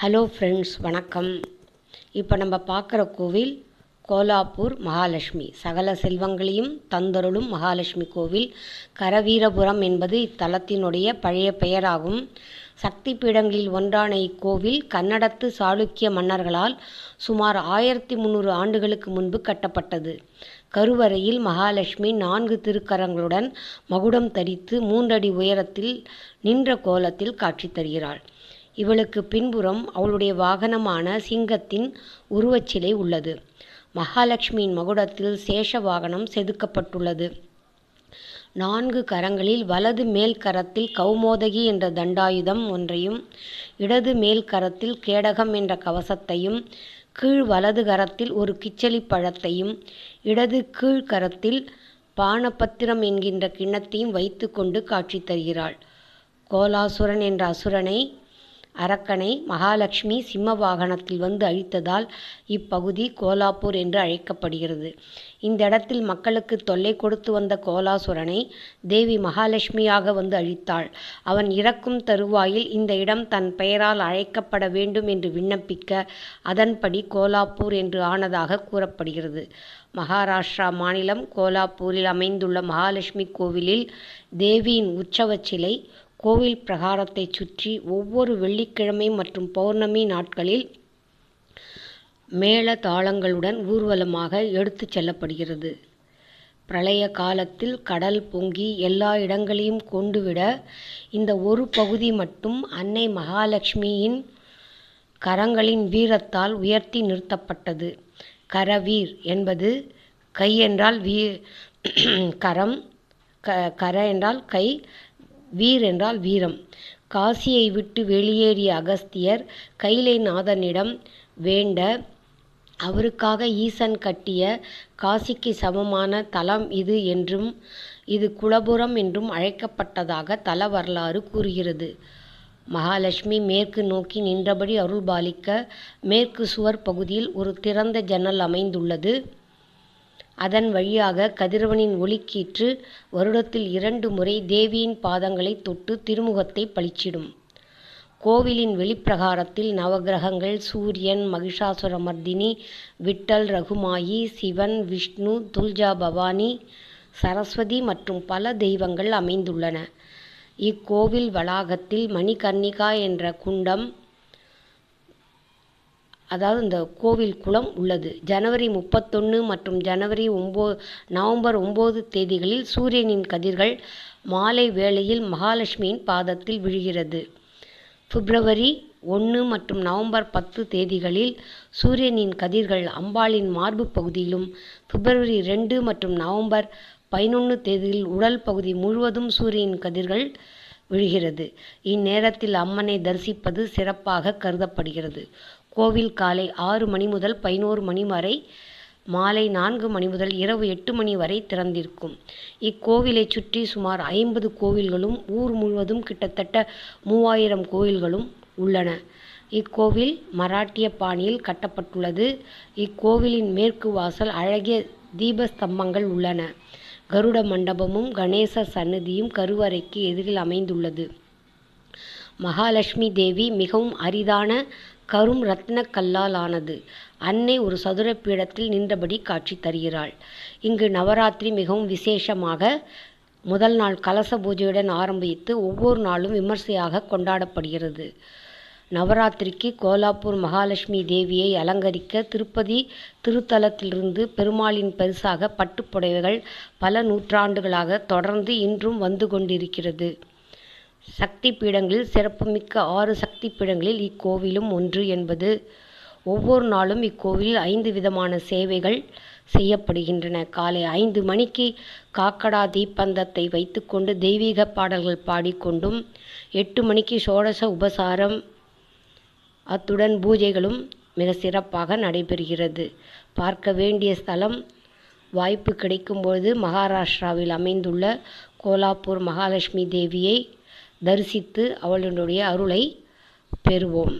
Hello friends, வணக்கம். இப்போ நம்ம பார்க்குற கோவில் கோலாப்பூர் மகாலட்சுமி, சகல செல்வங்களையும் தந்தருளும் மகாலட்சுமி கோவில். கரவீரபுரம் என்பது இத்தலத்தினுடைய பழைய பெயராகும். சக்தி பீடங்களில் ஒன்றான இக்கோவில் கன்னடத்து சாளுக்கிய மன்னர்களால் சுமார் 1300 ஆண்டுகளுக்கு முன்பு கட்டப்பட்டது. கருவறையில் மகாலட்சுமி 4 திருக்கரங்களுடன் மகுடம் தரித்து 3 அடி உயரத்தில் நின்ற கோலத்தில் காட்சி தருகிறாள். இவளுக்கு பின்புறம் அவளுடைய வாகனமான சிங்கத்தின் உருவச்சிலை உள்ளது. மகாலட்சுமியின் மகுடத்தில் சேஷ வாகனம் செதுக்கப்பட்டுள்ளது. 4 கரங்களில் வலது மேல் கரத்தில் கௌமோதகி என்ற தண்டாயுதம் ஒன்றையும், இடது மேல் கரத்தில் கேடகம் என்ற கவசத்தையும், கீழ் வலது கரத்தில் ஒரு கிச்சலி பழத்தையும், இடது கீழ் கரத்தில் பானபத்திரம் என்கின்ற கிண்ணத்தையும் வைத்து கொண்டு காட்சி தருகிறாள். கோலாசுரன் என்ற அரக்கனை மகாலட்சுமி சிம்ம வாகனத்தில் வந்து அழித்ததால் இப்பகுதி கோலாப்பூர் என்று அழைக்கப்படுகிறது. இந்த இடத்தில் மக்களுக்கு தொல்லை கொடுத்து வந்த கோலாசுரனை தேவி மகாலட்சுமியாக வந்து அழித்தாள். அவன் இறக்கும் தருவாயில் இந்த இடம் தன் பெயரால் அழைக்கப்பட வேண்டும் என்று விண்ணப்பிக்க அதன்படி கோலாப்பூர் என்று ஆனதாக கூறப்படுகிறது. மகாராஷ்டிரா மாநிலம் கோலாப்பூரில் அமைந்துள்ள மகாலட்சுமி கோவிலில் தேவியின் உற்சவ சிலை கோவில் பிரகாரத்தை சுற்றி ஒவ்வொரு வெள்ளிக்கிழமை மற்றும் பௌர்ணமி நாட்களில் மேள தாளங்களுடன் ஊர்வலமாக எடுத்துச் செல்லப்படுகிறது. பிரளய காலத்தில் கடல் பொங்கி எல்லா இடங்களையும் கொண்டுவிட இந்த ஒரு பகுதி மட்டும் அன்னை மகாலட்சுமியின் கரங்களின் வீரத்தால் உயர்த்தி நிறுத்தப்பட்டது. கரவீர் என்பது கை என்றால் கரம், கர என்றால் கை, வீர் என்றால் வீரம். காசியை விட்டு வெளியேறிய அகஸ்தியர் கைலைநாதனிடம் வேண்ட அவருக்காக ஈசன் கட்டிய காசிக்கு சமமான தலம் இது என்றும் இது குலபுரம் என்றும் அழைக்கப்பட்டதாக தல வரலாறு கூறுகிறது. மகாலட்சுமி மேற்கு நோக்கி நின்றபடி அருள்பாலிக்க மேற்கு சுவர் பகுதியில் ஒரு திறந்த ஜன்னல் அமைந்துள்ளது. அதன் வழியாக கதிரவனின் ஒளிக்கீற்று வருடத்தில் 2 முறை தேவியின் பாதங்களை தொட்டு திருமுகத்தை பளிச்சிடும். கோவிலின் வெளிப்பிரகாரத்தில் நவகிரகங்கள், சூரியன், மகிஷாசுரமர்தினி, விட்டல், ரகுமாயி, சிவன், விஷ்ணு, துல்ஜா பவானி, சரஸ்வதி மற்றும் பல தெய்வங்கள் அமைந்துள்ளன. இக்கோவில் வளாகத்தில் மணிகர்ணிகா என்ற குண்டம், அதாவது இந்த கோவில் குளம் உள்ளது. ஜனவரி 31 மற்றும் நவம்பர் 9 தேதிகளில் சூரியனின் கதிர்கள் மாலை வேளையில் மகாலட்சுமியின் பாதத்தில் விழுகிறது. பிப்ரவரி 1 மற்றும் நவம்பர் 10 தேதிகளில் சூரியனின் கதிர்கள் அம்பாளின் மார்பு பகுதியிலும், பிப்ரவரி 2 மற்றும் நவம்பர் 11 தேதியில் உடல் பகுதி முழுவதும் சூரியனின் கதிர்கள் விழுகிறது. இந்நேரத்தில் அம்மனை தரிசிப்பது சிறப்பாக கருதப்படுகிறது. கோவில் காலை 6 மணி முதல் 11 மணி வரை, மாலை 4 மணி முதல் இரவு 8 மணி வரை திறந்திருக்கும். இக்கோவிலை சுற்றி சுமார் 50 கோவில்களும் ஊர் முழுவதும் கிட்டத்தட்ட 3000 கோவில்களும் உள்ளன. இக்கோவில் மராட்டிய பாணியில் கட்டப்பட்டுள்ளது. இக்கோவிலின் மேற்கு வாசல் அழகிய தீபஸ்தம்பங்கள் உள்ளன. கருட மண்டபமும் கணேசர் சன்னதியும் கருவறைக்கு எதிரில் அமைந்துள்ளது. மகாலட்சுமி தேவி மிகவும் அரிதான கரும் ரத்ன கல்லால் ஆனது. அன்னை ஒரு சதுர பீடத்தில் நின்றபடி காட்சி தருகிறாள். இங்கு நவராத்திரி மிகவும் விசேஷமாக முதல் நாள் கலச பூஜையுடன் ஆரம்பித்து ஒவ்வொரு நாளும் விமர்சையாக கொண்டாடப்படுகிறது. நவராத்திரிக்கு கோலாப்பூர் மகாலட்சுமி தேவியை அலங்கரிக்க திருப்பதி திருத்தலத்திலிருந்து பெருமாளின் பரிசாக பட்டுப்புடவைகள் பல நூற்றாண்டுகளாக தொடர்ந்து இன்றும் வந்து கொண்டிருக்கிறது. சக்தி பீடங்களில் சிறப்புமிக்க 6 சக்தி பீடங்களில் இக்கோவிலும் ஒன்று என்பது. ஒவ்வொரு நாளும் இக்கோவிலில் 5 விதமான சேவைகள் செய்யப்படுகின்றன. காலை 5 மணிக்கு காக்கடா தீப்பந்தத்தை வைத்துக்கொண்டு தெய்வீக பாடல்கள் பாடிக்கொண்டும், 8 மணிக்கு சோடச உபசாரம், அத்துடன் பூஜைகளும் மிக சிறப்பாக நடைபெறுகிறது. பார்க்க வேண்டிய ஸ்தலம், வாய்ப்பு கிடைக்கும்போது மகாராஷ்டிராவில் அமைந்துள்ள கோலாப்பூர் மகாலட்சுமி தேவியை தரிசித்து அவளுடைய அருளை பெறுவோம்.